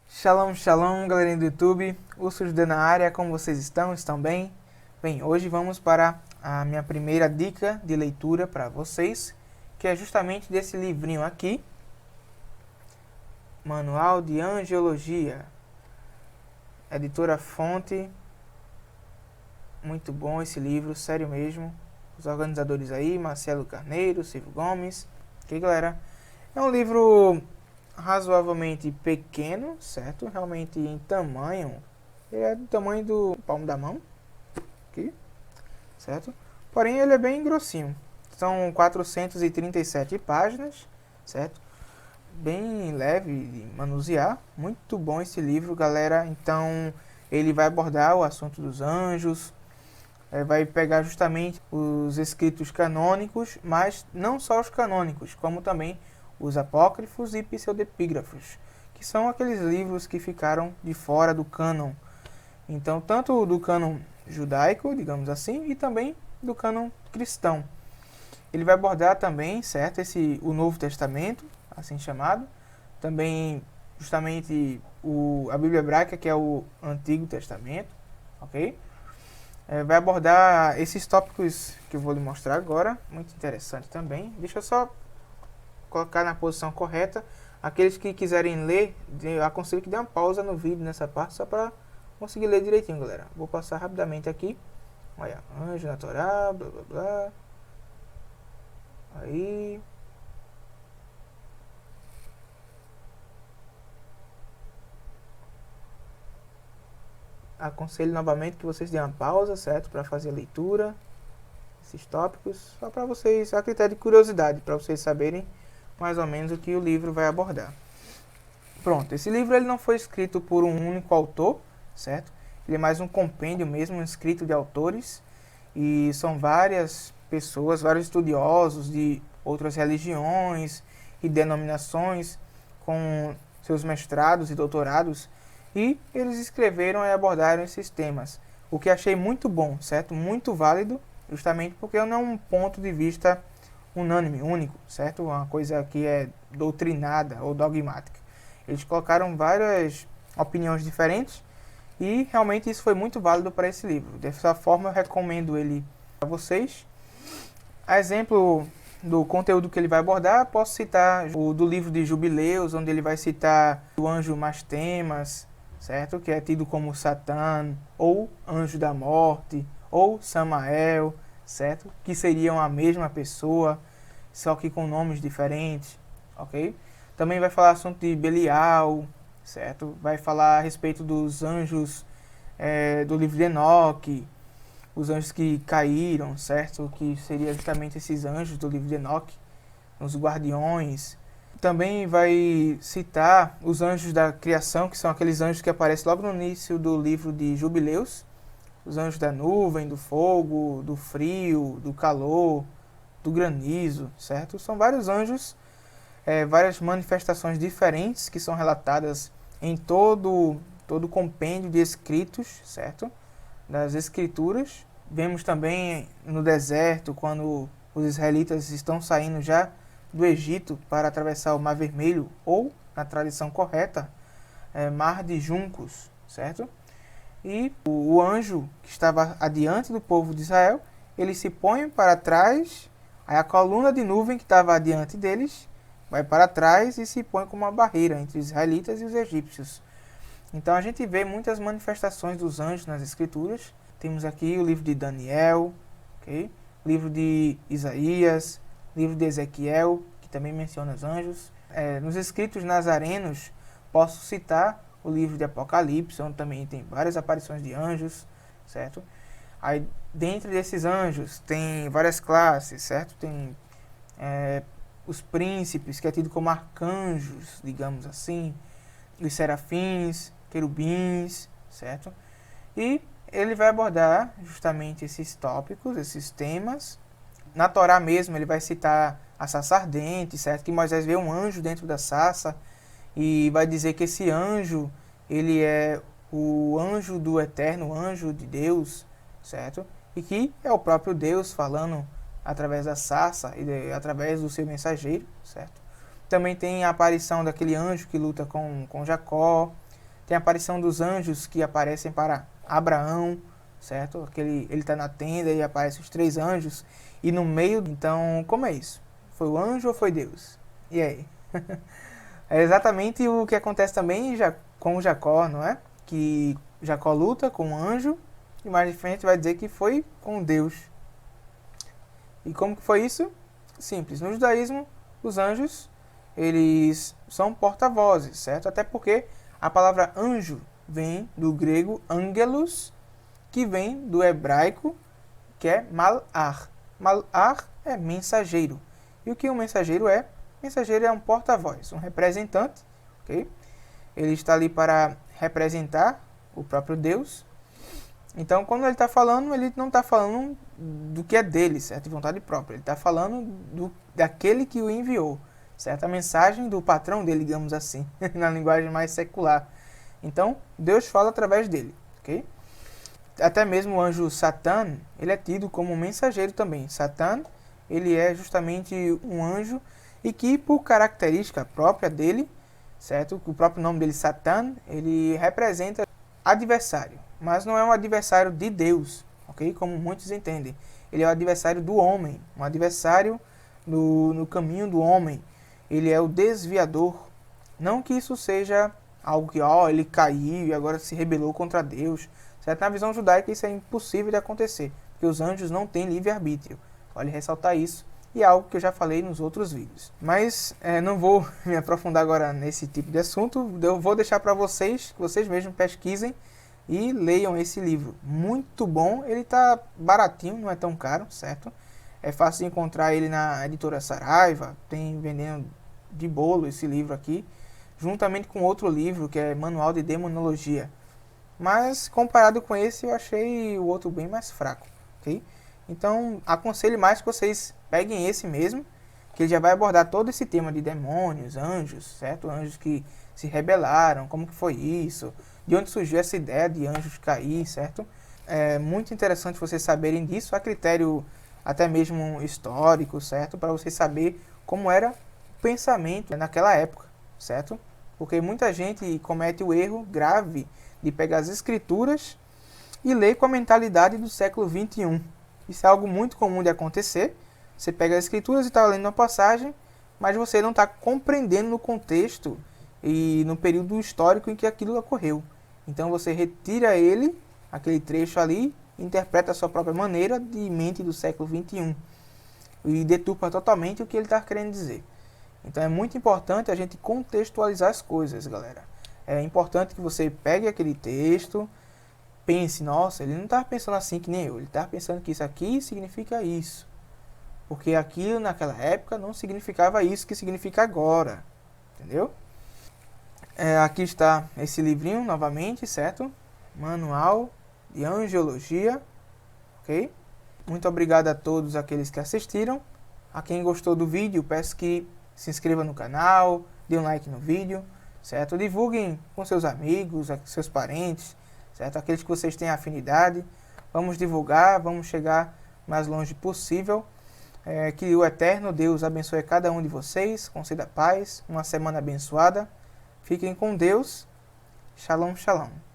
Shalom, shalom, galerinha do YouTube, Urso Judeu na área, como vocês estão? Estão bem? Bem, hoje vamos para a minha primeira dica de leitura para vocês, que é justamente desse livrinho aqui, Manual de Angiologia, editora Fonte. Muito bom esse livro, sério mesmo. Os organizadores aí, Marcelo Carneiro, Silvio Gomes. Ok, galera? É um livro razoavelmente pequeno, certo? Realmente em tamanho, ele é do tamanho do palmo da mão, aqui, certo? Porém, ele é bem grossinho. São 437 páginas, certo? Bem leve de manusear. Muito bom esse livro, galera. Então, ele vai abordar o assunto dos anjos, vai pegar justamente os escritos canônicos, mas não só os canônicos, como também os apócrifos e pseudepígrafos, que são aqueles livros que ficaram de fora do cânon. Então, tanto do cânon judaico, digamos assim, e também do cânon cristão. Ele vai abordar também, certo, o Novo Testamento, assim chamado, também justamente a Bíblia Hebraica, que é o Antigo Testamento, ok? Vai abordar esses tópicos que eu vou lhe mostrar agora, muito interessante também. Deixa eu só colocar na posição correta. Aqueles que quiserem ler, eu aconselho que dê uma pausa no vídeo nessa parte, só para conseguir ler direitinho, galera. Vou passar rapidamente aqui. Olha, anjo na Torá, blá blá blá. Aí. Aconselho novamente que vocês dêem uma pausa, certo? Para fazer a leitura. Esses tópicos, só para vocês, a critério de curiosidade, para vocês saberem mais ou menos o que o livro vai abordar. Pronto, esse livro ele não foi escrito por um único autor, certo? Ele é mais um compêndio mesmo, um escrito de autores, e são várias pessoas, vários estudiosos de outras religiões e denominações, com seus mestrados e doutorados, e eles escreveram e abordaram esses temas, o que achei muito bom, certo? Muito válido, justamente porque não é um ponto de vista unânime, único, certo? Uma coisa que é doutrinada ou dogmática. Eles colocaram várias opiniões diferentes e realmente isso foi muito válido para esse livro. Dessa forma eu recomendo ele para vocês. A exemplo do conteúdo que ele vai abordar, posso citar o do livro de Jubileus, onde ele vai citar o anjo Mastemas, certo? Que é tido como Satã, ou anjo da morte, ou Samael, certo? Que seriam a mesma pessoa, só que com nomes diferentes, ok? Também vai falar assunto de Belial, certo? Vai falar a respeito dos anjos do livro de Enoque, os anjos que caíram, certo? Que seria justamente esses anjos do livro de Enoque, os guardiões. Também vai citar os anjos da criação, que são aqueles anjos que aparecem logo no início do livro de Jubileus, os anjos da nuvem, do fogo, do frio, do calor, do granizo, certo? São vários anjos, várias manifestações diferentes que são relatadas em todo o compêndio de escritos, certo? Das escrituras. Vemos também no deserto, quando os israelitas estão saindo já do Egito para atravessar o Mar Vermelho, ou, na tradição correta, Mar de Juncos, certo? E o anjo que estava adiante do povo de Israel, ele se põe para trás, aí a coluna de nuvem que estava adiante deles vai para trás e se põe como uma barreira entre os israelitas e os egípcios. Então a gente vê muitas manifestações dos anjos nas escrituras. Temos aqui o livro de Daniel, okay? O livro de Isaías, o livro de Ezequiel, que também menciona os anjos. Nos escritos nazarenos, posso citar o livro de Apocalipse, onde também tem várias aparições de anjos, certo? Aí, dentro desses anjos, tem várias classes, certo? Tem os príncipes, que é tido como arcanjos, digamos assim, os serafins, querubins, certo? E ele vai abordar justamente esses tópicos, esses temas. Na Torá mesmo, ele vai citar a sarça ardente, certo? Que Moisés vê um anjo dentro da sarça e vai dizer que esse anjo, ele é o anjo do Eterno, o anjo de Deus, certo? e que é o próprio Deus falando através da sarça e através do seu mensageiro, certo? Também tem a aparição daquele anjo que luta com Jacó, tem a aparição dos anjos que aparecem para Abraão, certo? Ele está na tenda e aparecem os 3 anjos, e no meio, então, como é isso? Foi o anjo ou foi Deus? E aí? É exatamente o que acontece também com Jacó, não é? Que Jacó luta com um anjo, e mais de frente vai dizer que foi com Deus. E como que foi isso? Simples. No judaísmo, os anjos, eles são porta-vozes, certo? Até porque a palavra anjo vem do grego angelos, que vem do hebraico, que é mal'ar. Mal'ar é mensageiro. E o que um mensageiro é? Mensageiro é um porta-voz, um representante, ok? Ele está ali para representar o próprio Deus. Então, quando ele está falando, ele não está falando do que é dele, certo? De vontade própria. Ele está falando daquele que o enviou, certo? A mensagem do patrão dele, digamos assim, na linguagem mais secular. Então, Deus fala através dele, ok? Até mesmo o anjo Satã, ele é tido como mensageiro também. Satã, ele é justamente um anjo e que, por característica própria dele, certo? O próprio nome dele, Satã, ele representa adversário, mas não é um adversário de Deus, ok? Como muitos entendem. Ele é o adversário do homem, um adversário no caminho do homem. Ele é o desviador. Não que isso seja algo que, ele caiu e agora se rebelou contra Deus. Certo? Na visão judaica isso é impossível de acontecer, porque os anjos não têm livre-arbítrio. Vale ressaltar isso, e é algo que eu já falei nos outros vídeos. Mas não vou me aprofundar agora nesse tipo de assunto, eu vou deixar para vocês, que vocês mesmos pesquisem e leiam esse livro. Muito bom, ele está baratinho, não é tão caro, certo? É fácil de encontrar ele na editora Saraiva, tem vendendo de bolo esse livro aqui, juntamente com outro livro que é Manual de Demonologia. Mas comparado com esse eu achei o outro bem mais fraco, ok? Então aconselho mais que vocês peguem esse mesmo, que ele já vai abordar todo esse tema de demônios, anjos, certo? Anjos que se rebelaram, como que foi isso, de onde surgiu essa ideia de anjos cair, certo? É muito interessante vocês saberem disso, a critério até mesmo histórico, certo? Para vocês saberem como era o pensamento naquela época, certo? Porque muita gente comete o erro grave de pegar as escrituras e ler com a mentalidade do século 21. Isso é algo muito comum de acontecer. Você pega as escrituras e está lendo uma passagem, mas você não está compreendendo no contexto e no período histórico em que aquilo ocorreu. Então você retira ele, aquele trecho ali, interpreta a sua própria maneira de mente do século 21 e deturpa totalmente o que ele está querendo dizer. Então é muito importante a gente contextualizar as coisas, galera. É importante que você pegue aquele texto, pense, nossa, ele não está pensando assim que nem eu, ele está pensando que isso aqui significa isso. Porque aquilo naquela época não significava isso que significa agora, entendeu? Aqui está esse livrinho novamente, certo? Manual de Angiologia, ok? Muito obrigado a todos aqueles que assistiram. A quem gostou do vídeo, peço que se inscreva no canal, dê um like no vídeo, certo? Divulguem com seus amigos, seus parentes, certo? Aqueles que vocês têm afinidade. Vamos divulgar, vamos chegar mais longe possível. Que o eterno Deus abençoe cada um de vocês, conceda paz, uma semana abençoada. Fiquem com Deus. Shalom, shalom.